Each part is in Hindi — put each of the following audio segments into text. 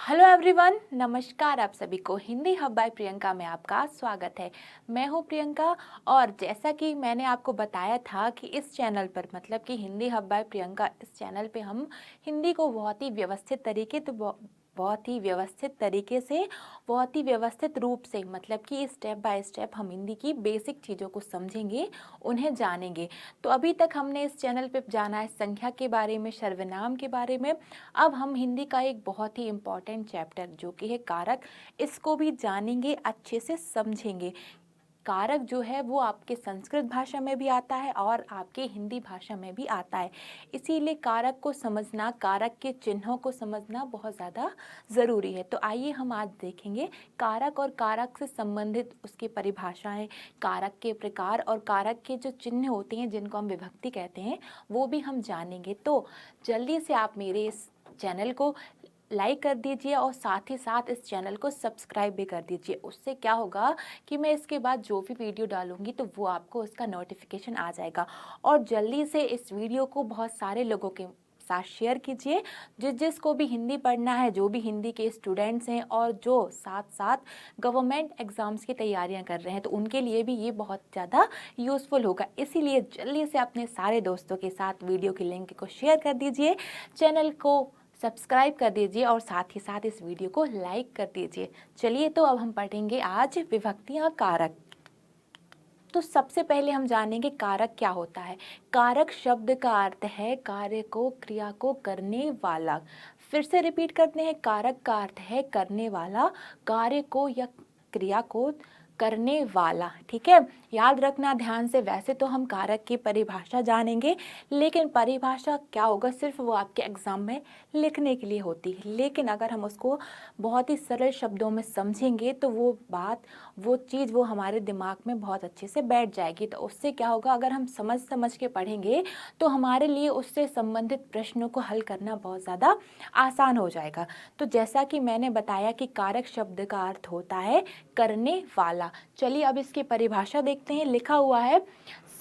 हेलो एवरीवन, नमस्कार। आप सभी को हिंदी हब बाय प्रियंका में आपका स्वागत है। मैं हूं प्रियंका और जैसा कि मैंने आपको बताया था कि इस चैनल पर मतलब कि हिंदी हब बाय प्रियंका इस चैनल पे हम हिंदी को बहुत ही व्यवस्थित रूप से मतलब कि स्टेप बाय स्टेप हम हिंदी की बेसिक चीज़ों को समझेंगे, उन्हें जानेंगे। तो अभी तक हमने इस चैनल पे जाना है संख्या के बारे में, सर्वनाम के बारे में। अब हम हिंदी का एक बहुत ही इम्पॉर्टेंट चैप्टर जो कि है कारक, इसको भी जानेंगे, अच्छे से समझेंगे। कारक जो है वो आपके संस्कृत भाषा में भी आता है और आपके हिंदी भाषा में भी आता है। इसीलिए कारक को समझना, कारक के चिन्हों को समझना बहुत ज़्यादा ज़रूरी है। तो आइए हम आज देखेंगे कारक और कारक से संबंधित उसकी परिभाषाएं, कारक के प्रकार और कारक के जो चिन्ह होते हैं जिनको हम विभक्ति कहते हैं वो भी हम जानेंगे। तो जल्दी से आप मेरे इस चैनल को लाइक कर दीजिए और साथ ही साथ इस चैनल को सब्सक्राइब भी कर दीजिए। उससे क्या होगा कि मैं इसके बाद जो भी वीडियो डालूंगी तो वो आपको उसका नोटिफिकेशन आ जाएगा। और जल्दी से इस वीडियो को बहुत सारे लोगों के साथ शेयर कीजिए, जिसको भी हिंदी पढ़ना है, जो भी हिंदी के स्टूडेंट्स हैं और जो साथ साथ गवर्नमेंट एग्जाम्स की तैयारियां कर रहे हैं, तो उनके लिए भी ये बहुत ज़्यादा यूज़फुल होगा। इसीलिए जल्दी से अपने सारे दोस्तों के साथ वीडियो की लिंक को शेयर कर दीजिए, चैनल को सब्सक्राइब कर दीजिए और साथ ही साथ इस वीडियो को लाइक कर दीजिए। चलिए, तो अब हम पढ़ेंगे आज विभक्तियां, कारक। तो सबसे पहले हम जानेंगे कारक क्या होता है। कारक शब्द का अर्थ है कार्य को, क्रिया को करने वाला। फिर से रिपीट करते हैं, कारक का अर्थ है करने वाला, कार्य को या क्रिया को करने वाला। ठीक है, याद रखना ध्यान से। वैसे तो हम कारक की परिभाषा जानेंगे, लेकिन परिभाषा क्या होगा, सिर्फ वो आपके एग्जाम में लिखने के लिए होती है। लेकिन अगर हम उसको बहुत ही सरल शब्दों में समझेंगे तो वो बात, वो चीज़ वो हमारे दिमाग में बहुत अच्छे से बैठ जाएगी। तो उससे क्या होगा, अगर हम समझ समझ के पढ़ेंगे तो हमारे लिए उससे संबंधित प्रश्नों को हल करना बहुत ज़्यादा आसान हो जाएगा। तो जैसा कि मैंने बताया कि कारक शब्द का अर्थ होता है करने वाला। चलिए अब इसकी परिभाषा देखते हैं। लिखा हुआ है,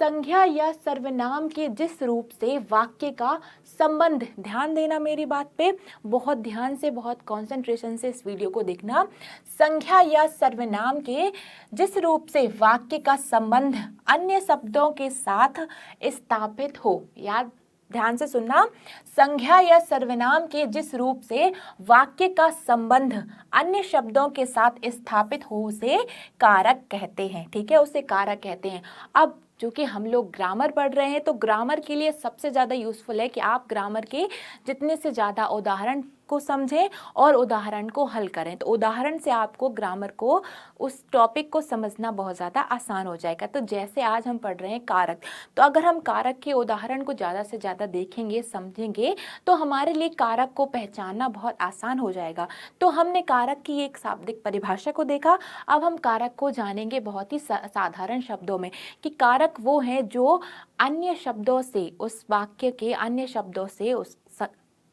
संज्ञा या सर्वनाम के जिस रूप से वाक्य का संबंध, ध्यान देना मेरी बात पे, बहुत ध्यान से, बहुत कंसंट्रेशन से इस वीडियो को देखना। संज्ञा या सर्वनाम के जिस रूप से वाक्य का संबंध अन्य शब्दों के साथ स्थापित हो, याद ध्यान से सुनना, संज्ञा या सर्वनाम के जिस रूप से वाक्य का संबंध अन्य शब्दों के साथ स्थापित हो उसे कारक कहते हैं। ठीक है, उसे कारक कहते हैं। अब चूंकि हम लोग ग्रामर पढ़ रहे हैं तो ग्रामर के लिए सबसे ज़्यादा यूज़फुल है कि आप ग्रामर के जितने से ज़्यादा उदाहरण को समझें और उदाहरण को हल करें। तो उदाहरण से आपको ग्रामर को, उस टॉपिक को समझना बहुत ज़्यादा आसान हो जाएगा। तो जैसे आज हम पढ़ रहे हैं कारक, तो अगर हम कारक के उदाहरण को ज़्यादा से ज़्यादा देखेंगे, समझेंगे, तो हमारे लिए कारक को पहचानना बहुत आसान हो जाएगा। तो हमने कारक की एक शाब्दिक परिभाषा को देखा। अब हम कारक को जानेंगे बहुत ही साधारण शब्दों में कि कारक वो हैं जो अन्य शब्दों से, उस वाक्य के अन्य शब्दों से,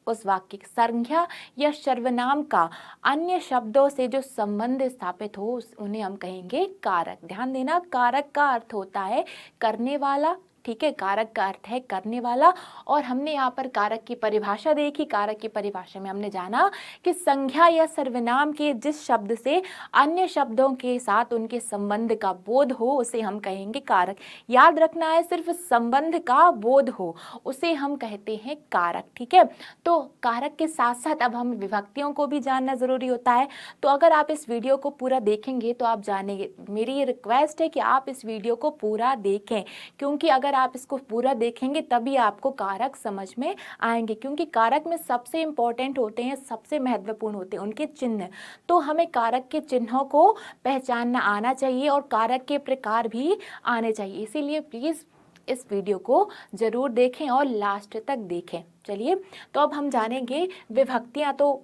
उस वाक्य की संज्ञा या सर्वनाम का अन्य शब्दों से जो संबंध स्थापित हो उन्हें हम कहेंगे कारक। ध्यान देना, कारक का अर्थ होता है करने वाला। ठीक है, कारक का अर्थ है करने वाला। और हमने यहाँ पर कारक की परिभाषा देखी। कारक की परिभाषा में हमने जाना कि संज्ञा या सर्वनाम के जिस शब्द से अन्य शब्दों के साथ उनके संबंध का बोध हो उसे हम कहेंगे कारक। याद रखना है, सिर्फ संबंध का बोध हो उसे हम कहते हैं कारक। ठीक है, तो कारक के साथ साथ अब हम विभक्तियों को भी जानना जरूरी होता है। तो अगर आप इस वीडियो को पूरा देखेंगे तो आप जानेंगे। मेरी ये रिक्वेस्ट है कि आप इस वीडियो को पूरा देखें, क्योंकि अगर आप इसको पूरा देखेंगे तभी आपको कारक समझ में आएंगे। क्योंकि कारक में सबसे इंपॉर्टेंट होते हैं, सबसे महत्वपूर्ण होते हैं उनके चिन्ह। तो हमें कारक के चिन्हों को पहचानना आना चाहिए और कारक के प्रकार भी आने चाहिए। इसीलिए प्लीज़ इस वीडियो को ज़रूर देखें और लास्ट तक देखें। चलिए, तो अब हम जानेंगे विभक्तियाँ। तो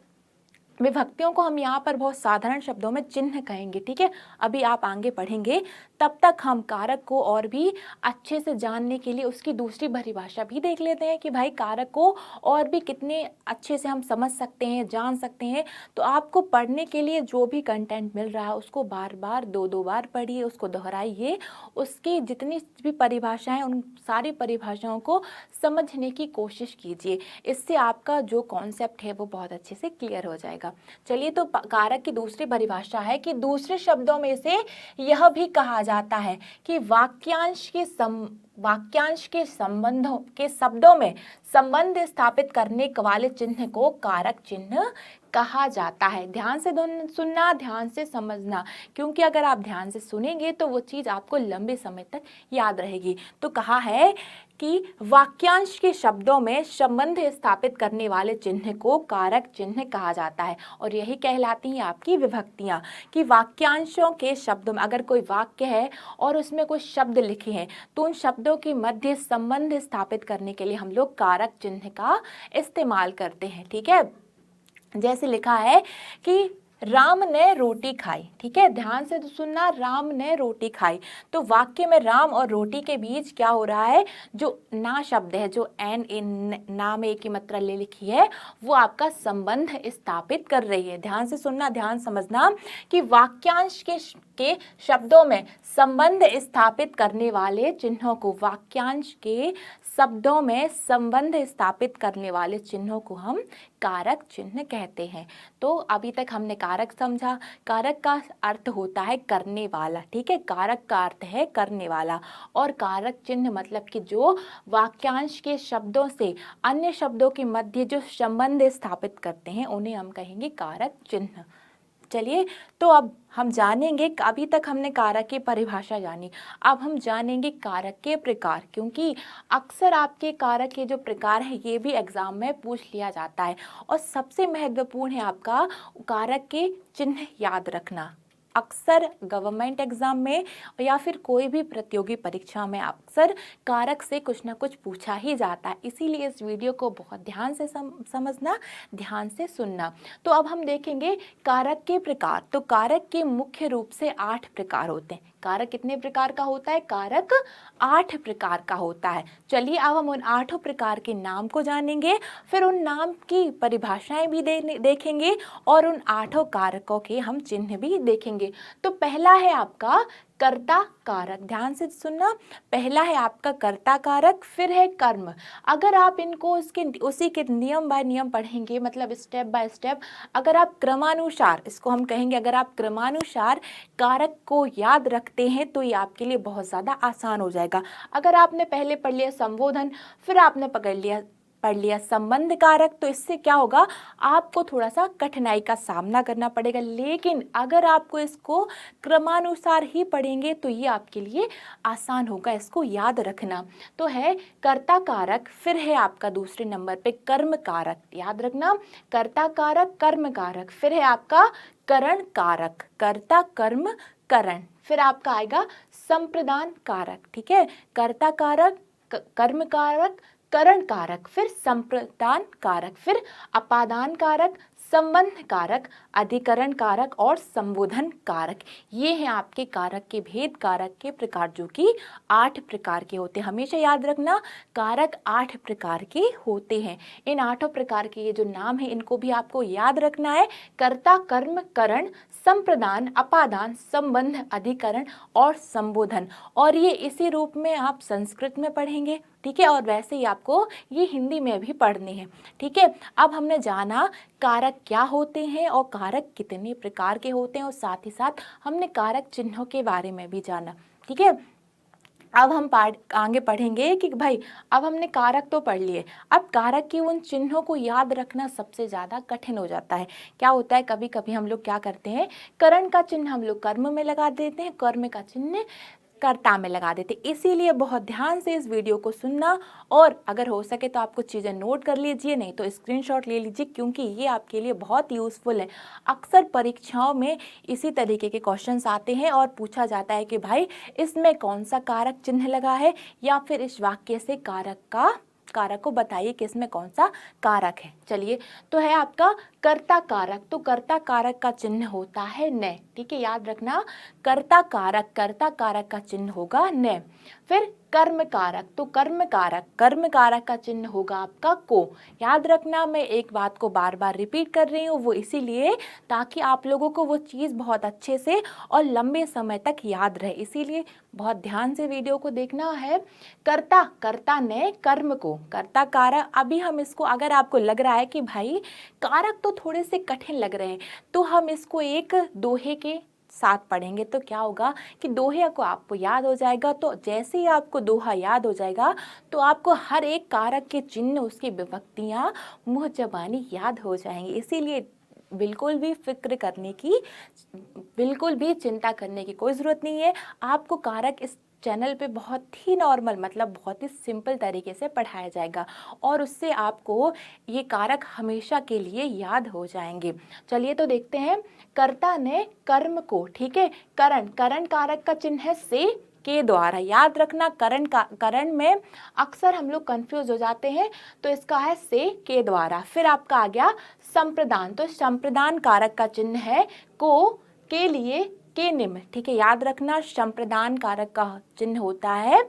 विभक्तियों को हम यहाँ पर बहुत साधारण शब्दों में चिन्ह कहेंगे। ठीक है, अभी आप आगे पढ़ेंगे, तब तक हम कारक को और भी अच्छे से जानने के लिए उसकी दूसरी परिभाषा भी देख लेते हैं कि भाई कारक को और भी कितने अच्छे से हम समझ सकते हैं, जान सकते हैं। तो आपको पढ़ने के लिए जो भी कंटेंट मिल रहा है उसको बार बार, दो दो बार पढ़िए, उसको दोहराइए, उसकी जितनी भी परिभाषाएं, उन सारी परिभाषाओं को समझने की कोशिश कीजिए। इससे आपका जो कॉन्सेप्ट है वो बहुत अच्छे से क्लियर हो जाएगा। जाएगा। चलिए, तो कारक की दूसरी परिभाषा है कि दूसरे शब्दों में से यह भी कहा जाता है कि वाक्यांश के संबंधों के शब्दों में संबंध स्थापित करने वाले चिन्ह को कारक चिन्ह कहा जाता है। ध्यान से सुनना, ध्यान से समझना, क्योंकि अगर आप ध्यान से सुनेंगे तो वो चीज आपको लंबे समय तक याद रहेगी। तो कहा है कि वाक्यांश के शब्दों में संबंध स्थापित करने वाले चिन्ह को कारक चिन्ह कहा जाता है। और यही कहलाती हैं आपकी विभक्तियां, कि वाक्यांशों के शब्दों में अगर कोई वाक्य है और उसमें कुछ शब्द लिखे हैं तो उन शब्दों के मध्य संबंध स्थापित करने के लिए हम लोग कारक चिन्ह का इस्तेमाल करते हैं। ठीक है, जैसे लिखा है कि राम ने रोटी खाई। ठीक है, ध्यान से तो सुनना, राम ने रोटी खाई। तो वाक्य में राम और रोटी के बीच क्या हो रहा है, जो ना शब्द है, जो ना में की मात्रा ले लिखी है, वो आपका संबंध स्थापित कर रही है। ध्यान से सुनना, ध्यान समझना कि वाक्यांश के शब्दों में संबंध स्थापित करने वाले चिन्हों को, वाक्यांश के शब्दों में संबंध स्थापित करने वाले चिन्हों को हम कारक चिन्ह कहते हैं। तो अभी तक हमने कारक समझा। कारक का अर्थ होता है करने वाला। ठीक है, कारक का अर्थ है करने वाला, और कारक चिन्ह मतलब कि जो वाक्यांश के शब्दों से अन्य शब्दों के मध्य जो संबंध स्थापित करते हैं उन्हें हम कहेंगे कारक चिन्ह। चलिए, तो अब हम जानेंगे, अभी तक हमने कारक की परिभाषा जानी, अब हम जानेंगे कारक के प्रकार, क्योंकि अक्सर आपके कारक के जो प्रकार है ये भी एग्जाम में पूछ लिया जाता है। और सबसे महत्वपूर्ण है आपका कारक के चिन्ह याद रखना। अक्सर गवर्नमेंट एग्जाम में या फिर कोई भी प्रतियोगी परीक्षा में अक्सर कारक से कुछ ना कुछ पूछा ही जाता है, इसीलिए इस वीडियो को बहुत ध्यान से समझना, ध्यान से सुनना। तो अब हम देखेंगे कारक के प्रकार। तो कारक के मुख्य रूप से 8 प्रकार होते हैं। कारक कितने प्रकार का होता है? कारक 8 प्रकार का होता है। चलिए, अब हम उन 8 प्रकार के नाम को जानेंगे, फिर उन नाम की परिभाषाएं भी देखेंगे और उन 8 कारकों के हम चिन्ह भी देखेंगे। तो पहला है आपका कर्ता कारक। ध्यान से सुनना, पहला है आपका कर्ता कारक, फिर है कर्म। अगर आप इनको उसी के नियम बाय नियम पढ़ेंगे, मतलब स्टेप बाय स्टेप, अगर आप क्रमानुसार, इसको हम कहेंगे, अगर आप क्रमानुसार कारक को याद रखते हैं तो ये आपके लिए बहुत ज़्यादा आसान हो जाएगा। अगर आपने पहले पढ़ लिया संबोधन, फिर आपने पढ़ लिया संबंध कारक, तो इससे क्या होगा, आपको थोड़ा सा कठिनाई का सामना करना पड़ेगा। लेकिन अगर आपको इसको क्रमानुसार ही पढ़ेंगे तो ये आपके लिए आसान होगा, इसको याद रखना। तो है कर्ता कारक, फिर है आपका दूसरे नंबर पे कर्म कारक। याद रखना, कर्ता कारक, कर्म कारक, फिर है आपका करण कारक, कर्ता कर्म करण, फिर आपका आएगा संप्रदान कारक। ठीक है, कर्ता कारक, कर्म कारक, करण कारक, फिर संप्रदान कारक, फिर अपादान कारक, संबंध कारक, अधिकरण कारक और संबोधन कारक। ये हैं आपके कारक के भेद, कारक के प्रकार, जो कि 8 प्रकार के होते हैं। हमेशा याद रखना, कारक 8 प्रकार के होते हैं। इन 8 प्रकार के ये जो नाम है इनको भी आपको याद रखना है। कर्ता, कर्म, करण, संप्रदान, अपादान, संबंध, अधिकरण और संबोधन। और ये इसी रूप में आप संस्कृत में पढ़ेंगे। ठीक है, और वैसे ही आपको ये हिंदी में भी पढ़ने हैं। ठीक है, अब हमने जाना कारक क्या होते हैं और कारक कितने प्रकार के होते हैं, और साथ ही साथ हमने कारक चिन्हों के बारे में भी जाना। ठीक है, अब हम आगे पढ़ेंगे कि भाई अब हमने कारक तो पढ़ लिए, अब कारक के उन चिन्हों को याद रखना सबसे ज़्यादा कठिन हो जाता है। क्या होता है, कभी कभी हम लोग क्या करते हैं, करण का चिन्ह हम लोग कर्म में लगा देते हैं, कर्म का चिन्ह कर्ता में लगा देते। इसीलिए बहुत ध्यान से इस वीडियो को सुनना, और अगर हो सके तो आप कुछ चीज़ें नोट कर लीजिए, नहीं तो स्क्रीनशॉट ले लीजिए, क्योंकि ये आपके लिए बहुत यूज़फुल है। अक्सर परीक्षाओं में इसी तरीके के क्वेश्चंस आते हैं और पूछा जाता है कि भाई इसमें कौन सा कारक चिन्ह लगा है, या फिर इस वाक्य से कारक को बताइए कि इसमें कौन सा कारक है। चलिए, तो है आपका कर्ता कारक। तो कर्ता कारक का चिन्ह होता है न। ठीक है, याद रखना, कर्ता कारक का चिन्ह होगा न। फिर फिर कर्म कारक, तो कर्म कारक का चिन्ह होगा आपका को। याद रखना, मैं एक बात को बार बार रिपीट कर रही हूँ, वो इसीलिए ताकि आप लोगों को वो चीज़ बहुत अच्छे से और लंबे समय तक याद रहे, इसीलिए बहुत ध्यान से वीडियो को देखना है। कर्ता ने कर्म को, कर्ता कारक। अभी हम इसको, अगर आपको लग रहा है कि भाई कारक तो थोड़े से कठिन लग रहे हैं, तो हम इसको एक दोहे के साथ पढ़ेंगे, तो क्या होगा कि दोहे को आपको याद हो जाएगा। तो जैसे ही आपको दोहा याद हो जाएगा तो आपको हर एक कारक के चिन्ह, उसकी विभक्तियां मुँह ज़बानी याद हो जाएंगी। इसीलिए बिल्कुल भी फिक्र करने की, बिल्कुल भी चिंता करने की कोई ज़रूरत नहीं है। आपको कारक इस चैनल पे बहुत ही नॉर्मल, मतलब बहुत ही सिंपल तरीके से पढ़ाया जाएगा और उससे आपको ये कारक हमेशा के लिए याद हो जाएंगे। चलिए तो देखते हैं। कर्ता ने कर्म को, ठीक है, करण कारक का चिन्ह है से के द्वारा। याद रखना, करण में अक्सर हम लोग कंफ्यूज हो जाते हैं, तो इसका है से के द्वारा। फिर आपका आ गया संप्रदान, तो संप्रदान कारक का चिन्ह है को, के लिए, के निम्न, ठीक है। याद रखना, संप्रदान कारक का चिन्ह होता है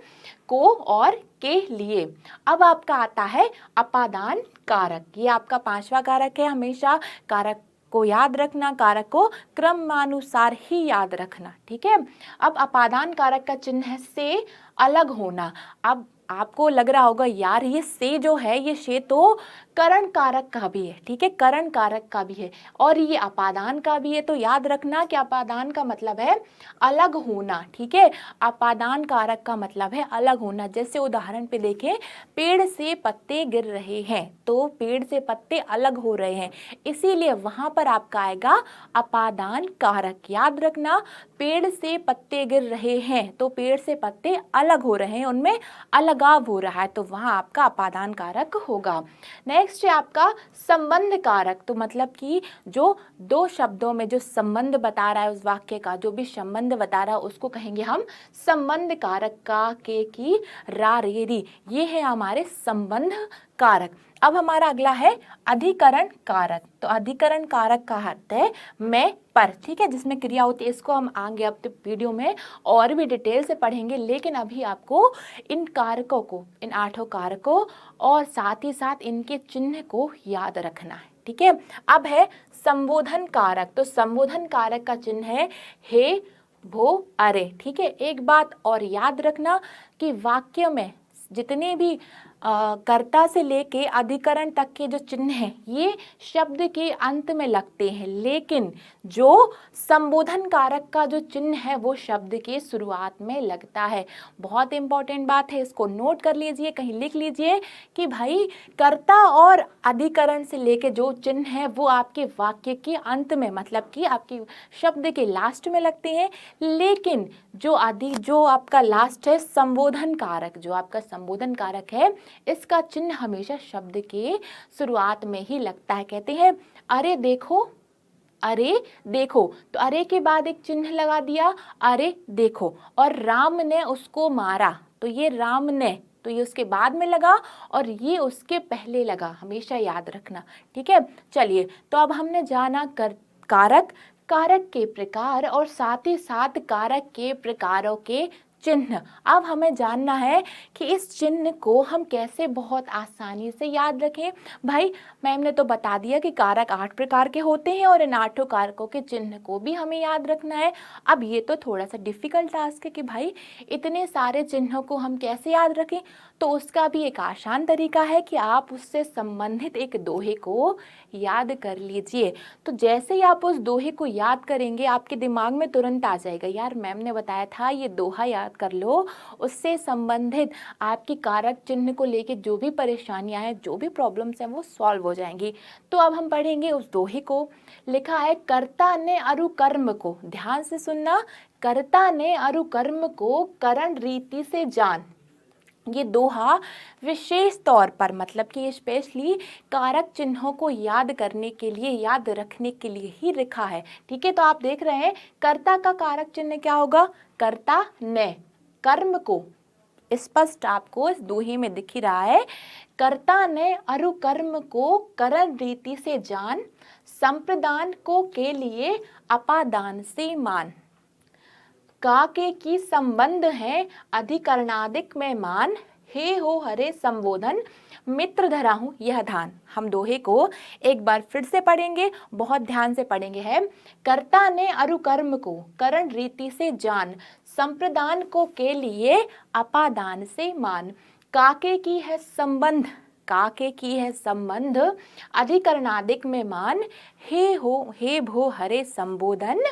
को और के लिए। अब आपका आता है अपादान कारक, ये आपका पांचवा कारक है। हमेशा कारक को याद रखना, कारक को क्रमानुसार ही याद रखना, ठीक है। अब अपादान कारक का चिन्ह है से अलग होना। अब आपको लग रहा होगा यार ये से जो है, ये से तो करण कारक का भी है, ठीक है, करण कारक का भी है और ये अपादान का भी है। तो याद रखना कि अपादान का मतलब है अलग होना, ठीक है। अपादान कारक का मतलब है अलग होना। जैसे उदाहरण पे देखें, पेड़ से पत्ते गिर रहे हैं, तो पेड़ से पत्ते अलग हो रहे हैं, इसीलिए वहां पर आपका आएगा अपादान कारक। याद रखना, पेड़ से पत्ते गिर रहे हैं, तो पेड़ से पत्ते अलग हो रहे हैं, उनमें अलगाव हो रहा है, तो वहां आपका अपादान कारक होगा। नेक्स्ट है आपका संबंध कारक, तो मतलब कि जो दो शब्दों में जो संबंध बता रहा है, उस वाक्य का जो भी संबंध बता रहा है उसको कहेंगे हम संबंध कारक। का, के, की, रा, रे, री, ये है हमारे संबंध कारक। अब हमारा अगला है अधिकरण कारक, तो अधिकरण कारक का अर्थ है मैं पर, ठीक है, जिसमें क्रिया होती है। इसको हम आगे अब वीडियो में और भी डिटेल से पढ़ेंगे, लेकिन अभी आपको इन कारकों को, इन 8 कारकों और साथ ही साथ इनके चिन्ह को याद रखना है, ठीक है। अब है संबोधन कारक, तो संबोधन कारक का चिन्ह है हे, भो, अरे, ठीक है। एक बात और याद रखना कि वाक्य में जितने भी कर्ता से लेके अधिकरण तक के जो चिन्ह हैं, ये शब्द के अंत में लगते हैं, लेकिन जो संबोधन कारक का जो चिन्ह है वो शब्द के शुरुआत में लगता है। बहुत इंपॉर्टेंट बात है, इसको नोट कर लीजिए, कहीं लिख लीजिए कि भाई कर्ता और अधिकरण से लेके जो चिन्ह है वो आपके वाक्य के अंत में, मतलब कि आपकी शब्द के लास्ट में लगते हैं, लेकिन जो आपका लास्ट है संबोधन कारक, जो आपका संबोधन कारक है, इसका चिन्ह हमेशा शब्द के शुरुआत में ही लगता है। कहते हैं अरे देखो, अरे देखो, तो अरे के बाद एक चिन्ह लगा दिया, अरे देखो, और राम ने उसको मारा, तो ये राम ने, तो ये उसके बाद में लगा और ये उसके पहले लगा, हमेशा याद रखना, ठीक है। चलिए, तो अब हमने जाना कारक के प्रकार और साथ ही साथ कारक के प्रकारों के चिन्ह। अब हमें जानना है कि इस चिन्ह को हम कैसे बहुत आसानी से याद रखें। भाई मैम ने तो बता दिया कि कारक 8 प्रकार के होते हैं और इन 8 कारकों के चिन्ह को भी हमें याद रखना है। अब ये तो थोड़ा सा डिफिकल्ट टास्क है कि भाई इतने सारे चिन्हों को हम कैसे याद रखें, तो उसका भी एक आसान तरीका है कि आप उससे संबंधित एक दोहे को याद कर लीजिए। तो जैसे ही आप उस दोहे को याद करेंगे, आपके दिमाग में तुरंत आ जाएगा, यार मैम ने बताया था ये दोहा याद कर लो, उससे संबंधित आपकी कारक चिन्ह को लेके जो भी परेशानियां हैं, जो भी प्रॉब्लम्स हैं, वो सॉल्व हो जाएंगी। तो अब हम पढ़ेंगे उस दोहे को। लिखा है कर्ता ने अरु कर्म को, ध्यान से सुनना, कर्ता ने अरु कर्म को करण रीति से जान। ये दोहा विशेष तौर पर, मतलब कि स्पेशली कारक चिन्हों को याद करने के लिए, याद रखने के लिए ही लिखा है, ठीक है। तो आप देख रहे हैं कर्ता का कारक चिन्ह क्या होगा, कर्ता ने, कर्म को, स्पष्ट आपको इस दोहे में दिख ही रहा है, कर्ता ने अरु कर्म को करण रीति से जान, संप्रदान को के लिए अपादान से मान। का के की संबंध है अधिकरणादिक में मान, हे हो हरे संबोधन मित्र धरा हूँ यह धान। हम दोहे को एक बार फिर से पढ़ेंगे, बहुत ध्यान से पढ़ेंगे। है कर्ता ने अरुकर्म को करण रीति से जान, संप्रदान को के लिए अपादान से मान। काके की है संबंध, काके की है संबंध अधिकरणादिक में मान, हे भो हरे संबोधन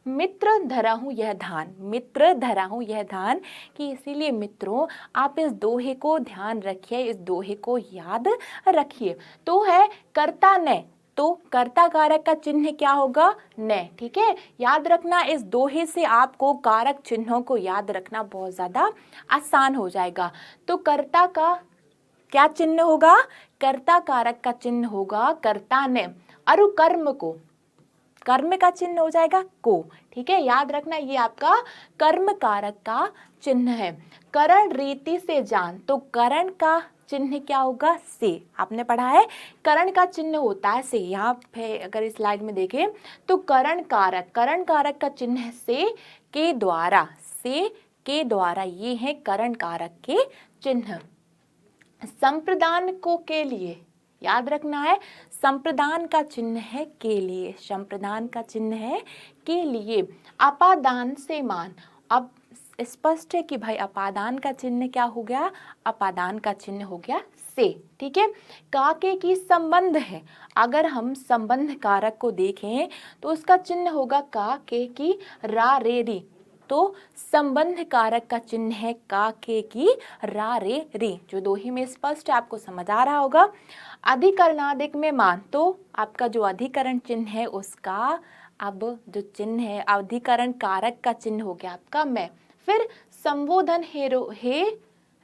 मित्र धरा हूँ यह धान, मित्र धरा हूँ यह धान। कि इसीलिए मित्रों आप इस दोहे को ध्यान रखिए, इस दोहे को याद रखिए। तो है कर्ता ने, तो कर्ता कारक का चिन्ह क्या होगा? ने। ठीक है, याद रखना, इस दोहे से आपको कारक चिन्हों को याद रखना बहुत ज्यादा आसान हो जाएगा। तो कर्ता का क्या चिन्ह होगा? कर्ता कारक का चिन्ह होगा कर्ता ने, अरु कर्म को, कर्म का चिन्ह हो जाएगा को। ठीक है, याद रखना ये आपका कर्म कारक का चिन्ह है। करण रीति से जान, तो करण का चिन्ह क्या होगा? से। आपने पढ़ा है करण का चिन्ह होता है से। यहाँ पे अगर इस स्लाइड में देखें तो करण कारक का चिन्ह है से के द्वारा, से के द्वारा, ये है करण कारक के चिन्ह। संप्रदान को के लिए, याद रखना है संप्रदान का चिन्ह है के लिए, संप्रदान का चिन्ह है के लिए। अपादान से मान, अब स्पष्ट है कि भाई अपादान का चिन्ह क्या हो गया? अपादान का चिन्ह हो गया से। ठीक है, काके की संबंध है, अगर हम संबंध कारक को देखें तो उसका चिन्ह होगा का के की रा रे री, तो संबंध कारक का चिन्ह है का के की रा रे री, जो दोहे में स्पष्ट है, आपको समझ आ रहा होगा। अधिकरणादिक में मान, तो आपका जो अधिकरण चिन्ह है उसका अब जो चिन्ह है अधिकरण कारक का चिन्ह हो गया आपका मैं। फिर संबोधन हे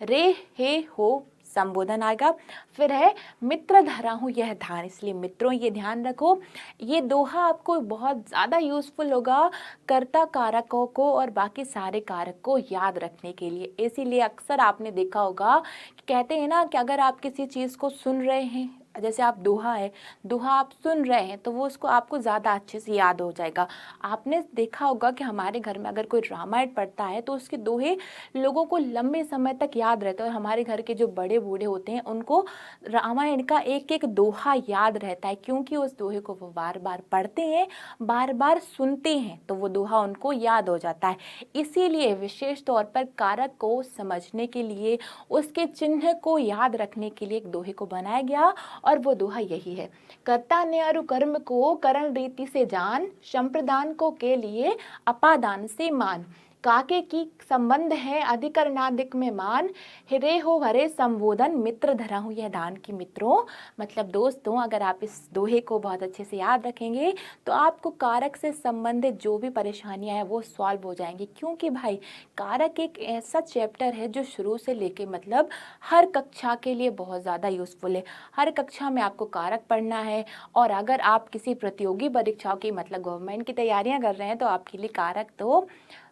रे हे हो संबोधन आएगा। फिर है मित्र धरा हूँ यह धान, इसलिए मित्रों ये ध्यान रखो, ये दोहा आपको बहुत ज़्यादा यूजफुल होगा कर्ता कारकों को और बाकी सारे कारक को याद रखने के लिए। इसीलिए अक्सर आपने देखा होगा कि कहते हैं ना कि अगर आप किसी चीज़ को सुन रहे हैं, जैसे आप दोहा है, दोहा आप सुन रहे हैं तो वो उसको आपको ज़्यादा अच्छे से याद हो जाएगा। आपने देखा होगा कि हमारे घर में अगर कोई रामायण पढ़ता है तो उसके दोहे लोगों को लंबे समय तक याद रहता है, और हमारे घर के जो बड़े बूढ़े होते हैं उनको रामायण का एक एक दोहा याद रहता है, क्योंकि उस दोहे को वो बार बार पढ़ते हैं, बार बार सुनते हैं, तो वो दोहा उनको याद हो जाता है। इसीलिए विशेष तौर पर कारक को समझने के लिए, उसके चिन्ह को याद रखने के लिए एक दोहे को बनाया गया, और वो दोहा यही है। कर्ता ने अरु कर्म को करण रीति से जान, संप्रदान को के लिए अपादान से मान। काके की संबंध है अधिकरणादिक में मान, हिरे हो हरे संबोधन मित्र धरा हूँ यह दान। की मित्रों मतलब दोस्तों, अगर आप इस दोहे को बहुत अच्छे से याद रखेंगे तो आपको कारक से संबंधित जो भी परेशानियां हैं वो सॉल्व हो जाएंगी। क्योंकि भाई कारक एक ऐसा चैप्टर है जो शुरू से लेके मतलब हर कक्षा के लिए बहुत ज़्यादा यूज़फुल है। हर कक्षा में आपको कारक पढ़ना है, और अगर आप किसी प्रतियोगी परीक्षाओं की मतलब गवर्नमेंट की तैयारियां कर रहे हैं तो आपके लिए कारक तो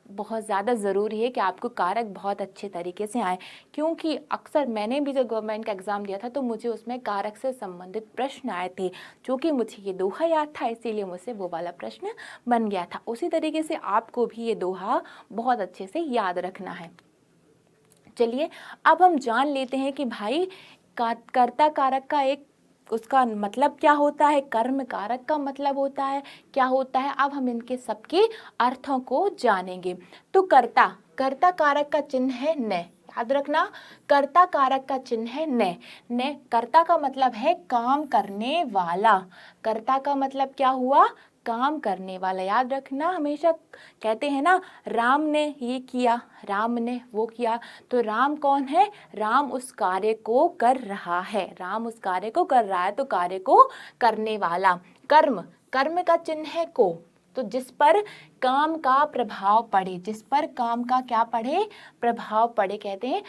बहुत ज़्यादा ज़रूरी है कि आपको कारक बहुत अच्छे तरीके से आए। क्योंकि अक्सर मैंने भी जब गवर्नमेंट का एग्ज़ाम दिया था तो मुझे उसमें कारक से संबंधित प्रश्न आए थे, जो कि मुझे ये दोहा याद था, इसीलिए मुझसे वो वाला प्रश्न बन गया था। उसी तरीके से आपको भी ये दोहा बहुत अच्छे से याद रखना है। चलिए अब हम जान लेते हैं कि भाई कर्ता कारक का एक उसका मतलब क्या होता है, कर्म कारक का मतलब होता है क्या होता है। अब हम इनके सबके अर्थों को जानेंगे। तो कर्ता कारक का चिन्ह है ने, याद रखना कर्ता कारक का चिन्ह है ने। ने कर्ता का मतलब है काम करने वाला, कर्ता का मतलब क्या हुआ? काम करने वाला। याद रखना, हमेशा कहते हैं ना राम ने ये किया, राम ने वो किया, तो राम कौन है? राम उस कार्य को कर रहा है, राम उस कार्य को कर रहा है, तो कार्य को करने वाला। कर्म का चिन्ह है को, तो जिस पर काम का प्रभाव पड़े, जिस पर काम का क्या पड़े? प्रभाव पड़े। कहते हैं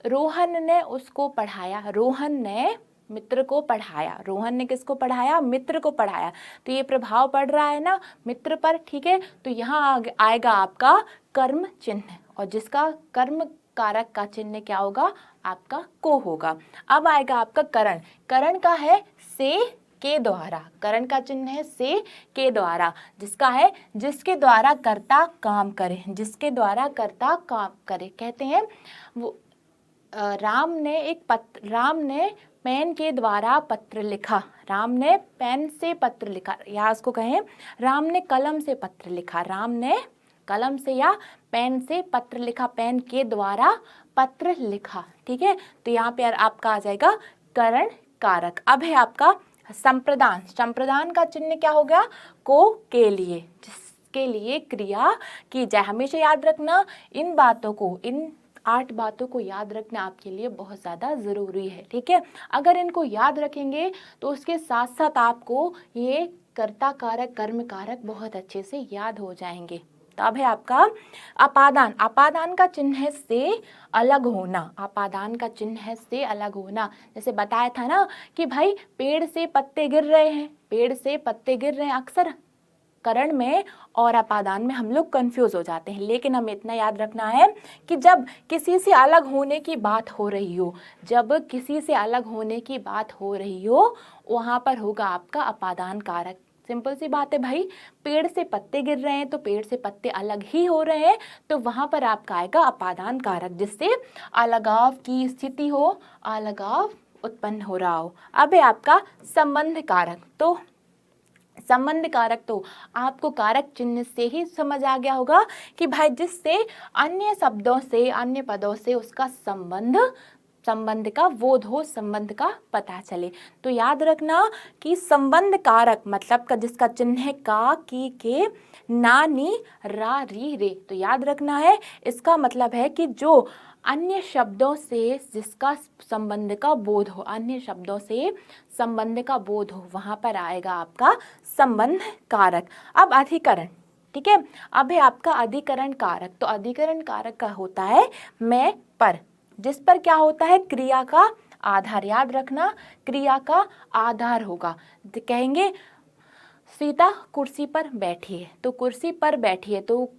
रोहन ने उसको पढ़ाया, रोहन ने मित्र को पढ़ाया। रोहन ने किसको पढ़ाया? मित्र को पढ़ाया। तो ये प्रभाव पड़ रहा है ना मित्र पर, ठीक है। तो यहाँ आएगा आपका कर्म चिन्ह, और जिसका कर्म कारक का चिन्ह क्या होगा? आपका को होगा। अब आएगा आपका करण। करण का है से के द्वारा, करण का चिन्ह है से के द्वारा, जिसका है जिसके द्वारा कर्ता काम करे, जिसके द्वारा कर्ता काम करे। कहते हैं वो राम ने पेन के द्वारा पत्र लिखा, राम ने पेन से पत्र लिखा, या उसको कहें राम ने कलम से पत्र लिखा, राम ने कलम से या पेन से पत्र लिखा, पेन के द्वारा पत्र लिखा। ठीक है, तो यहाँ पे आपका आ जाएगा करण कारक। अब है आपका संप्रदान। संप्रदान का चिन्ह क्या हो गया? को के लिए, जिसके लिए क्रिया की जाए। हमेशा याद रखना इन बातों को, इन 8 बातों को याद रखना आपके लिए बहुत ज़्यादा ज़रूरी है। ठीक है, अगर इनको याद रखेंगे तो उसके साथ साथ आपको ये कर्ता कारक कर्म कारक बहुत अच्छे से याद हो जाएंगे। तो अब है आपका अपादान। अपादान का चिन्ह है से अलग होना, अपादान का चिन्ह है से अलग होना। जैसे बताया था ना कि भाई पेड़ से पत्ते गिर रहे हैं, पेड़ से पत्ते गिर रहे हैं। अक्सर करण में और अपादान में हम लोग कंफ्यूज हो जाते हैं, लेकिन हमें इतना याद रखना है कि जब किसी से अलग होने की बात हो रही हो, जब किसी से अलग होने की बात हो रही हो, वहाँ पर होगा आपका अपादान कारक। सिंपल सी बात है भाई, पेड़ से पत्ते गिर रहे हैं तो पेड़ से पत्ते अलग ही हो रहे हैं, तो वहाँ पर आपका आएगा अपादान कारक, जिससे अलगाव की स्थिति हो, अलगाव उत्पन्न हो रहा हो। अब है आपका संबंध कारक। तो संबंध कारक तो आपको कारक चिन्ह से ही समझ आ गया होगा कि भाई जिससे अन्य शब्दों से, अन्य पदों से उसका संबंध का बोध हो, संबंध का पता चले। तो याद रखना कि संबंध कारक मतलब का जिसका चिन्ह है का, की, के, ना, नी, रा, री, रे। तो याद रखना है, इसका मतलब है कि जो अन्य शब्दों से जिसका संबंध का बोध हो, अन्य शब्दों से संबंध का बोध हो, वहाँ पर आएगा आपका संबंध कारक। अब अधिकरण। ठीक है, अब है आपका अधिकरण कारक। तो अधिकरण कारक का होता है मैं पर, जिस पर क्या होता है? क्रिया का आधार। याद रखना, क्रिया का आधार होगा। कहेंगे सीता कुर्सी पर बैठी है, तो कुर्सी पर बैठी है, तो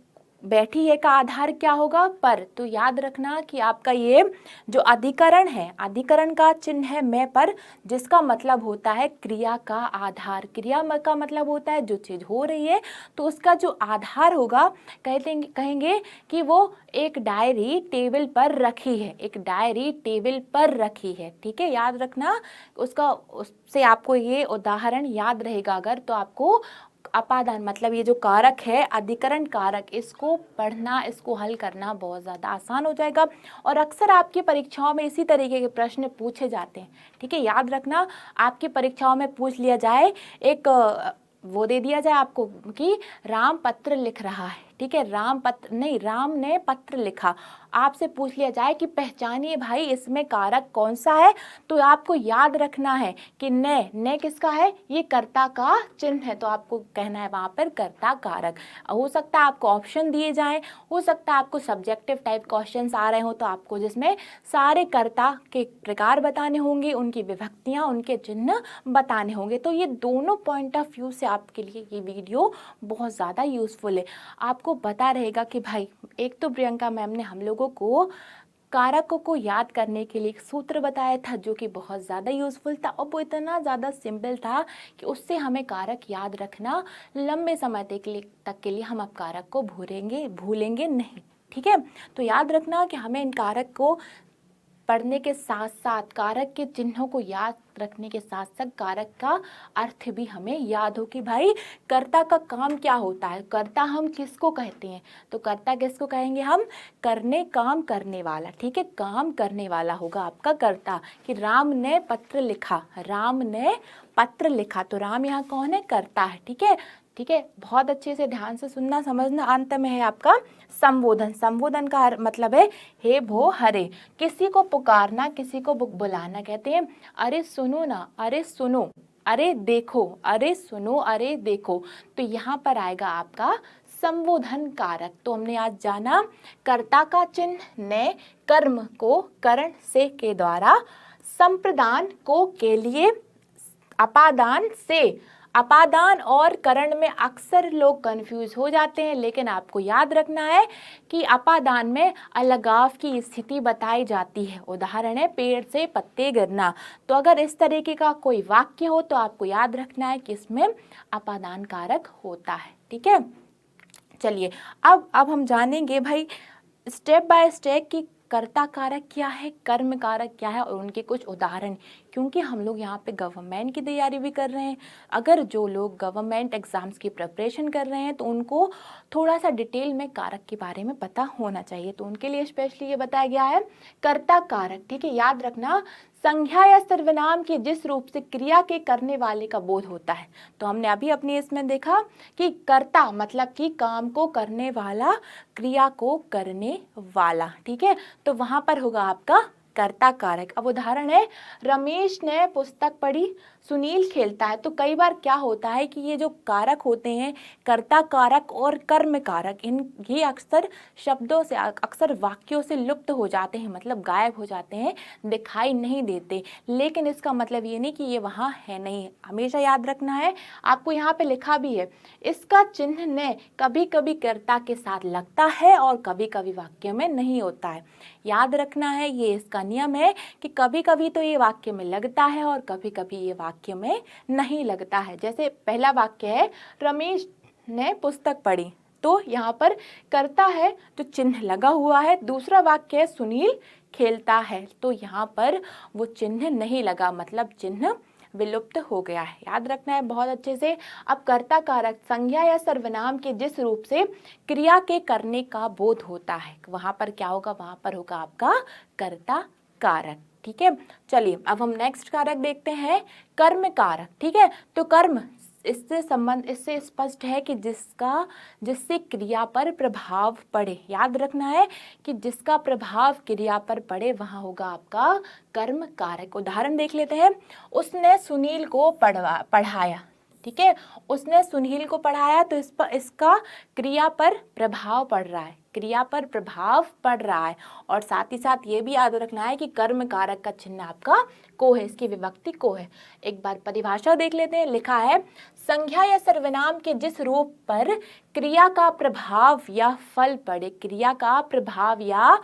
बैठी है का आधार क्या होगा? पर। तो याद रखना कि आपका ये जो अधिकरण है, अधिकरण का चिन्ह है मैं पर, जिसका मतलब होता है क्रिया का आधार। क्रिया का मतलब होता है जो चीज़ हो रही है तो उसका जो आधार होगा, कहेंगे कि वो एक डायरी टेबल पर रखी है, एक डायरी टेबल पर रखी है। ठीक है, याद रखना उससे आपको ये उदाहरण याद रहेगा अगर, तो आपको अपादान मतलब ये जो कारक है अधिकरण कारक, इसको पढ़ना, इसको हल करना बहुत ज़्यादा आसान हो जाएगा। और अक्सर आपकी परीक्षाओं में इसी तरीके के प्रश्न पूछे जाते हैं। ठीक है, याद रखना, आपकी परीक्षाओं में पूछ लिया जाए, एक वो दे दिया जाए आपको कि राम पत्र लिख रहा है। ठीक है, राम ने पत्र लिखा। आपसे पूछ लिया जाए कि पहचानिए भाई इसमें कारक कौन सा है, तो आपको याद रखना है कि ने किसका है? ये कर्ता का चिन्ह है, तो आपको कहना है वहाँ पर कर्ता कारक। हो सकता है आपको ऑप्शन दिए जाएं, हो सकता है आपको सब्जेक्टिव टाइप क्वेश्चंस आ रहे हो, तो आपको जिसमें सारे कर्ता के प्रकार बताने होंगे, उनकी विभक्तियाँ, उनके चिन्ह बताने होंगे। तो ये दोनों पॉइंट ऑफ व्यू से आपके लिए ये वीडियो बहुत ज़्यादा यूजफुल है। आपको पता रहेगा कि भाई एक तो प्रियंका मैम ने हम लोगों को कारकों को याद करने के लिए एक सूत्र बताया था जो कि बहुत ज़्यादा यूजफुल था, और वो इतना ज़्यादा सिंपल था कि उससे हमें कारक याद रखना लंबे समय तक के लिए हम अब कारक को भूलेंगे नहीं। ठीक है, तो याद रखना कि हमें इन कारक को पढ़ने के साथ साथ, कारक के चिन्हों को याद रखने के साथ साथ कारक का अर्थ भी हमें याद हो कि भाई कर्ता का काम क्या होता है। कर्ता हम किसको कहते हैं? तो कर्ता किसको कहेंगे हम? काम करने वाला। ठीक है, काम करने वाला होगा आपका कर्ता। कि राम ने पत्र लिखा, राम ने पत्र लिखा, तो राम यहाँ कौन है? कर्ता है। ठीक है, बहुत अच्छे से ध्यान से सुनना, समझना। अंत में है आपका संबोधन। संबोधन का मतलब है हे भो हरे, किसी को पुकारना, किसी को बुलाना। कहते हैं अरे सुनो ना, अरे सुनो, अरे देखो, अरे सुनो, अरे देखो। तो यहाँ पर आएगा आपका संबोधन कारक। तो हमने आज जाना कर्ता का चिन्ह ने, कर्म को करण से के द्वारा, संप्रदान को के लिए, अपादान से अपादान और करण में अक्सर लोग कंफ्यूज हो जाते हैं, लेकिन आपको याद रखना है कि अपादान में अलगाव की स्थिति बताई जाती है। उदाहरण है पेड़ से पत्ते गिरना। तो अगर इस तरीके का कोई वाक्य हो तो आपको याद रखना है कि इसमें अपादान कारक होता है। ठीक है, चलिए अब हम जानेंगे भाई स्टेप बाय स्टेप कि कर्ता कारक क्या है, कर्म कारक क्या है और उनके कुछ उदाहरण, क्योंकि हम लोग यहाँ पे गवर्नमेंट की तैयारी भी कर रहे हैं। अगर जो लोग गवर्नमेंट एग्जाम्स की प्रिपरेशन कर रहे हैं तो उनको थोड़ा सा डिटेल में कारक के बारे में पता होना चाहिए, तो उनके लिए स्पेशली ये बताया गया है कर्ता कारक। ठीक है, याद रखना संज्ञा या सर्वनाम के जिस रूप से क्रिया के करने वाले का बोध होता है। तो हमने अभी अपने इसमें देखा कि कर्ता मतलब कि काम को करने वाला, क्रिया को करने वाला। ठीक है, तो वहां पर होगा आपका कर्ता कारक। अब उदाहरण है रमेश ने पुस्तक पढ़ी, सुनील खेलता है। तो कई बार क्या होता है कि ये जो कारक होते हैं कर्ता कारक और कर्म कारक, ये अक्सर शब्दों से, अक्सर वाक्यों से लुप्त हो जाते हैं, मतलब गायब हो जाते हैं, दिखाई नहीं देते। लेकिन इसका मतलब ये नहीं कि ये वहाँ है नहीं, हमेशा याद रखना है। आपको यहाँ पे लिखा भी है इसका चिन्ह ने कभी कभी कर्ता के साथ लगता है और कभी कभी वाक्य में नहीं होता है। याद रखना है, ये इसका नियम है कि कभी कभी तो ये वाक्य में लगता है और कभी कभी ये वाक्य में नहीं लगता है। जैसे पहला वाक्य है रमेश ने पुस्तक पढ़ी, तो यहाँ पर कर्ता है तो चिन्ह लगा हुआ है। दूसरा वाक्य है सुनील खेलता है, तो यहाँ पर वो चिन्ह नहीं लगा, मतलब चिन्ह विलुप्त हो गया है। याद रखना है बहुत अच्छे से। अब कर्ता कारक संज्ञा या सर्वनाम के जिस रूप से क्रिया के करने का बोध होता है, वहां पर क्या होगा, वहां पर होगा आपका कर्ता कारक। ठीक है, चलिए अब हम नेक्स्ट कारक देखते हैं कर्म कारक। ठीक है, तो कर्म इससे स्पष्ट है कि जिससे क्रिया पर प्रभाव पड़े। याद रखना है कि जिसका प्रभाव क्रिया पर पड़े वहां होगा आपका कर्म कारक। उदाहरण देख लेते हैं, उसने सुनील को पढ़ाया। ठीक है, उसने सुनील को पढ़ाया, तो इसका क्रिया पर प्रभाव पड़ रहा है, क्रिया पर प्रभाव पड़ रहा है। और साथ ही साथ ये भी याद रखना है कि कर्म कारक का चिन्ह आपका को है, इसकी विभक्ति को है। एक बार परिभाषा देख लेते हैं, लिखा है संज्ञा या सर्वनाम के जिस रूप पर क्रिया का प्रभाव या फल पड़े, क्रिया का प्रभाव या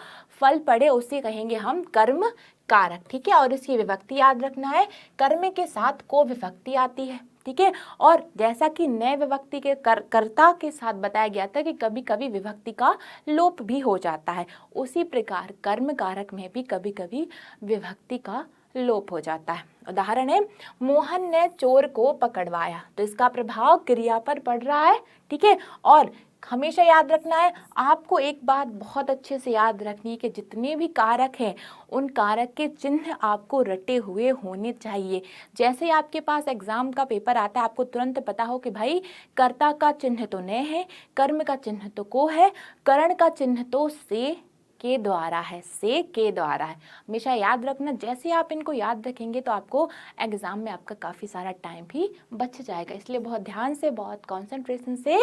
फल पड़े, उसे कहेंगे हम कर्म कारक। ठीक है, और इसकी विभक्ति याद रखना है, कर्म के साथ को विभक्ति आती है। ठीक है, और जैसा कि नए विभक्ति के कर्ता के साथ बताया गया था कि कभी कभी विभक्ति का लोप भी हो जाता है, उसी प्रकार कर्म कारक में भी कभी कभी विभक्ति का लोप हो जाता है। उदाहरण है मोहन ने चोर को पकड़वाया, तो इसका प्रभाव क्रिया पर पड़ रहा है। ठीक है, और हमेशा याद रखना है, आपको एक बात बहुत अच्छे से याद रखनी है कि जितने भी कारक हैं उन कारक के चिन्ह आपको रटे हुए होने चाहिए। जैसे ही आपके पास एग्जाम का पेपर आता है, आपको तुरंत पता हो कि भाई कर्ता का चिन्ह तो ने है, कर्म का चिन्ह तो को है, करण का चिन्ह तो से के द्वारा है, से के द्वारा है। हमेशा याद रखना, जैसे आप इनको याद रखेंगे तो आपको एग्जाम में आपका काफ़ी सारा टाइम भी बच जाएगा। इसलिए बहुत ध्यान से, बहुत कंसंट्रेशन से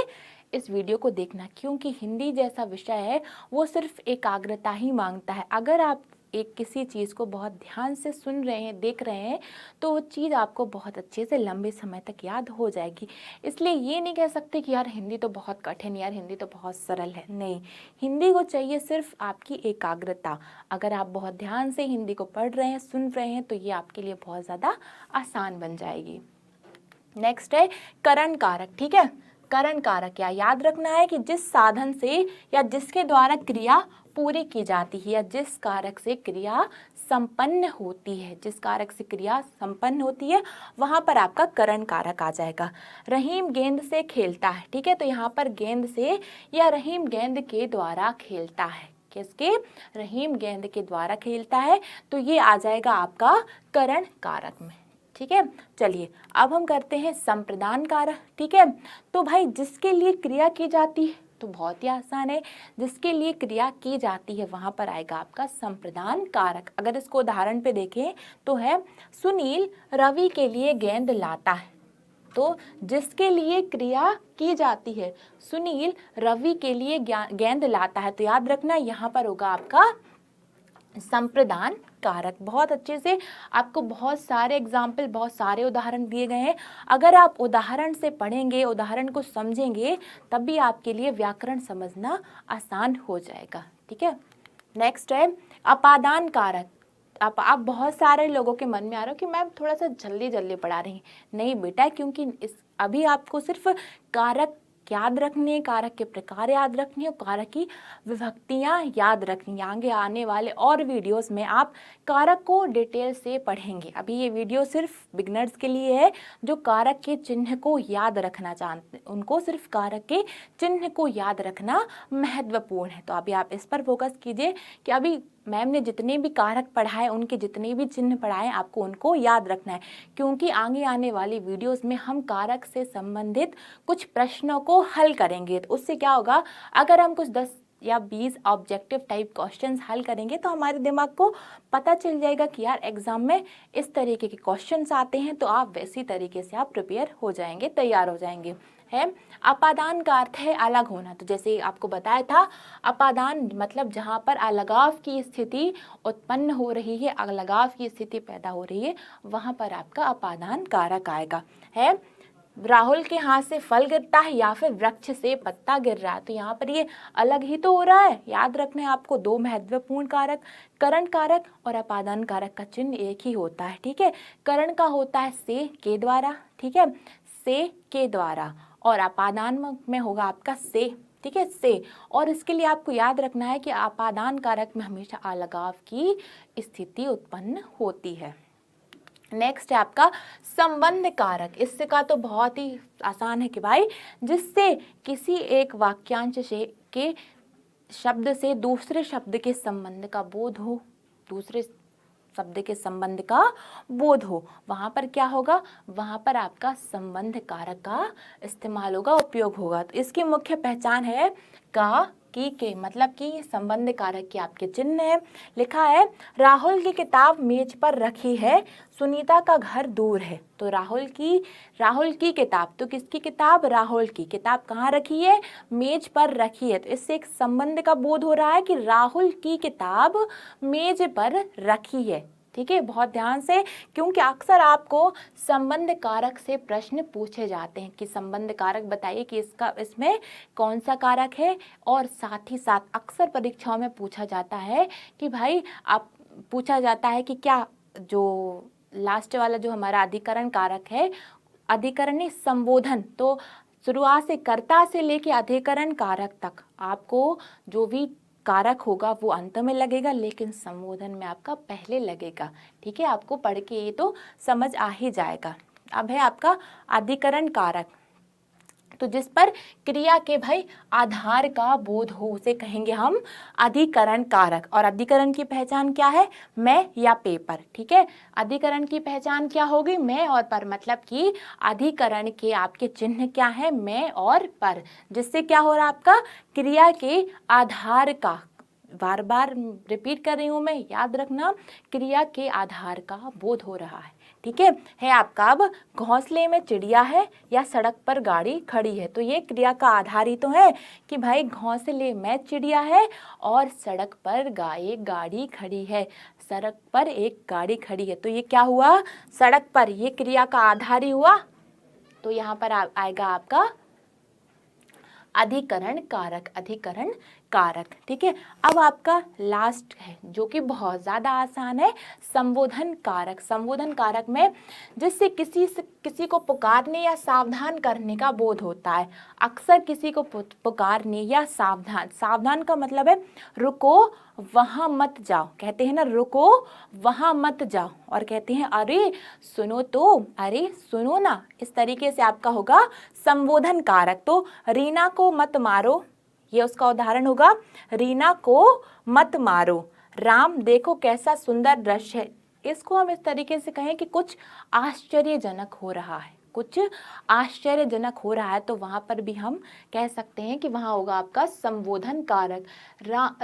इस वीडियो को देखना, क्योंकि हिंदी जैसा विषय है वो सिर्फ एकाग्रता ही मांगता है। अगर आप एक किसी चीज़ को बहुत ध्यान से सुन रहे हैं, देख रहे हैं, तो वो चीज़ आपको बहुत अच्छे से लंबे समय तक याद हो जाएगी। इसलिए ये नहीं कह सकते कि यार हिंदी तो बहुत कठिन, यार हिंदी तो बहुत सरल है। नहीं, हिंदी को चाहिए सिर्फ आपकी एकाग्रता। अगर आप बहुत ध्यान से हिंदी को पढ़ रहे हैं, सुन रहे हैं, तो ये आपके लिए बहुत ज़्यादा आसान बन जाएगी। नेक्स्ट है करण कारक। ठीक है, करण कारक क्या, याद रखना है कि जिस साधन से या जिसके द्वारा क्रिया पूरी की जाती है या जिस कारक से क्रिया संपन्न होती है, जिस कारक से क्रिया संपन्न होती है वहां पर आपका करण कारक आ जाएगा। रहीम गेंद से खेलता है। ठीक है, तो यहाँ पर गेंद से या रहीम गेंद के द्वारा खेलता है, किसके, रहीम गेंद के द्वारा खेलता है, तो ये आ जाएगा आपका करण कारक में। ठीक है, चलिए अब हम करते हैं संप्रदान कारक। ठीक है, तो भाई जिसके लिए क्रिया की जाती है, तो बहुत ही आसान है, जिसके लिए क्रिया की जाती है वहां पर आएगा आपका संप्रदान कारक। अगर इसको उदाहरण पे देखें तो है सुनील रवि के लिए गेंद लाता है, तो जिसके लिए क्रिया की जाती है सुनील रवि के लिए गेंद लाता है, तो याद रखना यहाँ पर होगा आपका संप्रदान कारक। बहुत अच्छे से आपको बहुत सारे एग्जाम्पल, बहुत सारे उदाहरण दिए गए हैं। अगर आप उदाहरण से पढ़ेंगे, उदाहरण को समझेंगे, तब भी आपके लिए व्याकरण समझना आसान हो जाएगा। ठीक है, नेक्स्ट है अपादान कारक। आप बहुत सारे लोगों के मन में आ रहा हो कि मैम थोड़ा सा जल्दी जल्दी पढ़ा रही हैं। नहीं बेटा, क्योंकि अभी आपको सिर्फ कारक याद रखनी है, कारक के प्रकार याद रखनी है, कारक की विभक्तियां याद रखनी है। आगे आने वाले और वीडियोस में आप कारक को डिटेल से पढ़ेंगे। अभी ये वीडियो सिर्फ बिगनर्स के लिए है, जो कारक के चिन्ह को याद रखना चाहते हैं, उनको सिर्फ कारक के चिन्ह को याद रखना महत्वपूर्ण है। तो अभी आप इस पर फोकस कीजिए कि अभी मैम ने जितने भी कारक पढ़ाए, उनके जितने भी चिन्ह पढ़ाए, आपको उनको याद रखना है, क्योंकि आगे आने वाली वीडियोस में हम कारक से संबंधित कुछ प्रश्नों को हल करेंगे। तो उससे क्या होगा, अगर हम कुछ 10 या 20 ऑब्जेक्टिव टाइप क्वेश्चंस हल करेंगे तो हमारे दिमाग को पता चल जाएगा कि यार एग्जाम में इस तरीके के क्वेश्चंस आते हैं, तो आप वैसी तरीके से आप प्रिपेयर हो जाएंगे, तैयार हो जाएंगे। है अपादान का अर्थ है अलग होना। तो जैसे आपको बताया था, अपादान मतलब जहाँ पर अलगाव की स्थिति उत्पन्न हो रही है, अलगाव की स्थिति पैदा हो रही है, वहाँ पर आपका अपादान कारक आएगा। है राहुल के हाथ से फल गिरता है या फिर वृक्ष से पत्ता गिर रहा है, तो यहाँ पर ये अलग ही तो हो रहा है। याद रखना है आपको दो महत्वपूर्ण कारक, करण कारक और अपादान कारक का चिन्ह एक ही होता है। ठीक है, करण का होता है से के द्वारा, ठीक है, से के द्वारा, और अपादान में होगा आपका से। ठीक है, से। और इसके लिए आपको याद रखना है कि अपादान कारक में हमेशा अलगाव की स्थिति उत्पन्न होती है। नेक्स्ट है आपका संबंध कारक। इससे का तो बहुत ही आसान है कि भाई जिससे किसी एक वाक्यांश से के शब्द से दूसरे शब्द के संबंध का बोध हो, दूसरे शब्द के संबंध का बोध हो, वहां पर क्या होगा, वहां पर आपका संबंध कारक का इस्तेमाल होगा, उपयोग होगा। तो इसकी मुख्य पहचान है का, की, के, मतलब कि संबंध कारक के आपके चिन्ह है। लिखा है राहुल की किताब मेज पर रखी है, सुनीता का घर दूर है। तो राहुल की किताब, तो किसकी किताब, राहुल की किताब कहाँ रखी है, मेज पर रखी है। तो इससे एक संबंध का बोध हो रहा है कि राहुल की किताब मेज पर रखी है। ठीक है, बहुत ध्यान से, क्योंकि अक्सर आपको संबंध कारक से प्रश्न पूछे जाते हैं कि संबंध कारक बताइए कि इसमें कौन सा कारक है। और साथ ही साथ अक्सर परीक्षाओं में पूछा जाता है कि भाई आप पूछा जाता है कि क्या जो लास्ट वाला जो हमारा अधिकरण कारक है, अधिकरणी संबोधन, तो शुरुआत से कर्ता से लेके अधिकरण कारक तक आपको जो भी कारक होगा वो अंत में लगेगा, लेकिन संबोधन में आपका पहले लगेगा। ठीक है, आपको पढ़ के ये तो समझ आ ही जाएगा। अब है आपका अधिकरण कारक, तो जिस पर क्रिया के भाई आधार का बोध हो उसे कहेंगे हम अधिकरण कारक। और अधिकरण की पहचान क्या है, मैं या पेपर। ठीक है, अधिकरण की पहचान क्या होगी, मैं और पर, मतलब कि अधिकरण के आपके चिन्ह क्या है, मैं और पर, जिससे क्या हो रहा है आपका क्रिया के आधार का, बार बार रिपीट कर रही हूं मैं, याद रखना, क्रिया के आधार का बोध हो रहा है। ठीक है आपका अब घोंसले में चिड़िया है या सड़क पर गाड़ी खड़ी है, तो ये क्रिया का आधार ही तो है कि भाई घोंसले में चिड़िया है और सड़क पर गाड़ी खड़ी है, सड़क पर एक गाड़ी खड़ी है, तो ये क्या हुआ, सड़क पर, ये क्रिया का आधार ही हुआ। तो यहाँ पर आएगा आपका अधिकरण कारक, अधिकरण कारक। ठीक है, अब आपका लास्ट है जो कि बहुत ज्यादा आसान है, संबोधन कारक। संबोधन कारक में जिससे किसी को पुकारने या सावधान करने का बोध होता है। अक्सर किसी को पुकारने या सावधान का मतलब है रुको वहां मत जाओ, कहते हैं ना रुको वहां मत जाओ, और कहते हैं अरे सुनो तो, अरे सुनो ना, इस तरीके से आपका होगा संबोधन कारक। तो रीना को मत मारो, ये उसका उदाहरण होगा, रीना को मत मारो, राम देखो कैसा सुंदर दृश्य है। इसको हम इस तरीके से कहें कि कुछ आश्चर्यजनक हो रहा है, कुछ आश्चर्यजनक हो रहा है, तो वहां पर भी हम कह सकते हैं कि वहां होगा आपका संबोधन कारक।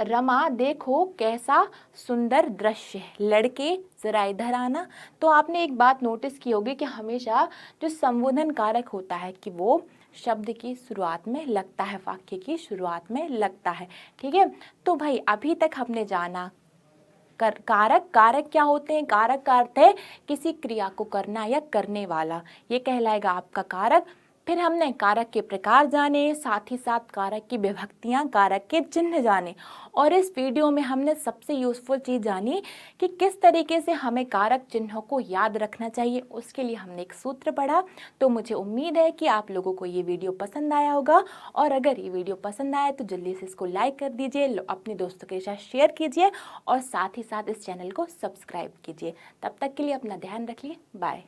रमा देखो कैसा सुंदर दृश्य है, लड़के जरा इधर आना। तो आपने एक बात नोटिस की होगी कि हमेशा जो संबोधन कारक होता है कि वो शब्द की शुरुआत में लगता है, वाक्य की शुरुआत में लगता है। ठीक है, तो भाई अभी तक हमने जाना कारक, कारक क्या होते हैं? कारक का अर्थ है किसी क्रिया को करना या करने वाला, ये कहलाएगा आपका कारक। फिर हमने कारक के प्रकार जाने, साथ ही साथ कारक की विभक्तियां, कारक के चिन्ह जाने, और इस वीडियो में हमने सबसे यूजफुल चीज़ जानी कि किस तरीके से हमें कारक चिन्हों को याद रखना चाहिए। उसके लिए हमने एक सूत्र पढ़ा। तो मुझे उम्मीद है कि आप लोगों को ये वीडियो पसंद आया होगा, और अगर ये वीडियो पसंद आया तो जल्दी से इसको लाइक कर दीजिए, अपने दोस्तों के साथ शेयर कीजिए, और साथ ही साथ इस चैनल को सब्सक्राइब कीजिए। तब तक के लिए अपना ध्यान रखिए। बाय।